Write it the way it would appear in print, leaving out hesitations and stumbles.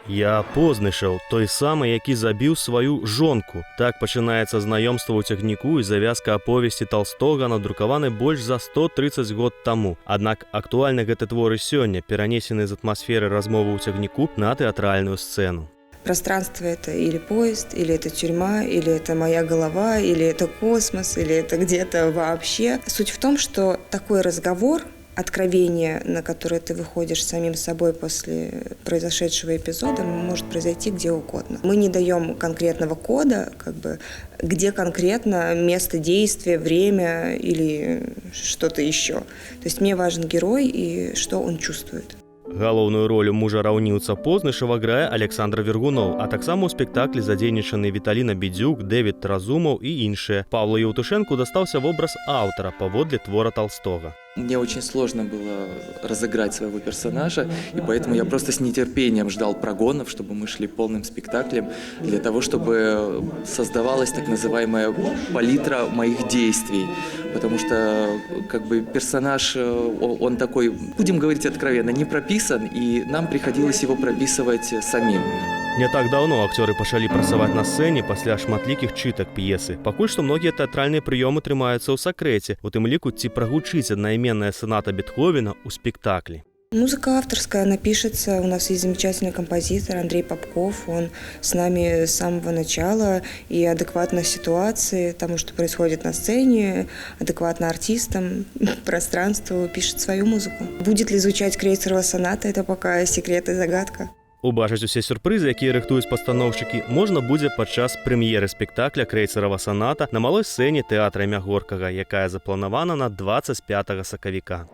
Я Познышаў, той самы, які забіў сваю жонку. Так пачынаецца знаёмства ў цягніку і завязка аповесці Талстога, надрукаваны больш за 130 год таму. Аднак актуальны гэты твор і сёння, перанесены з атмасферы размовы ў цягніку на тэатральную сцэну. Пространство – это или поезд, или это тюрьма, или это моя голова, или это космос, или это где-то вообще. Суть в том, что такой разговор, откровение, на которое ты выходишь самим собой после произошедшего эпизода, может произойти где угодно. Мы не даем конкретного кода, где конкретно место действия, время или что-то еще. То есть мне важен герой и что он чувствует. Галоўную ролю мужа-раўніўца Познышава грае Александр Вергунов, а таксама ў спектаклі задзейнічаны Віталіна Бедзюк, Дэвід Разумаў і іншыя. Павлу Еўтушэнку дастаўся вобраз аўтара паводле твора Толстога. Мне очень сложно было разыграть своего персонажа, и поэтому я просто с нетерпением ждал прогонов, чтобы мы шли полным спектаклем, для того, чтобы создавалась так называемая палитра моих действий. Потому что персонаж, он такой, будем говорить откровенно, не прописан, и нам приходилось его прописывать самим. Не так даўно акцёры пачалі працаваць на сцэне пасля шматлікіх чытак п'есы. Пакуль што многія тэатральныя прыёмы трымаюцца ў сакрэце, у тым ліку ці прагучыць аднайменная соната Бетховена ў спектаклі. Музыка авторская, она пишется. У нас есть замечательный композитор Андрей Попков. Он с нами с самого начала и адекватно ситуации, тому, что происходит на сцене, адекватно артистам, пространству, пишет свою музыку. Будет ли звучать Крейцерова соната, это пока секрет и загадка. Убачыць усе сюрпрызы, якія рыхтуюць пастаноўшчыкі, можна будзе падчас прэм'еры спектакля «Крейцерова соната» на малой сцэне тэатра імя Горкага, якая запланавана на 25 сакавіка.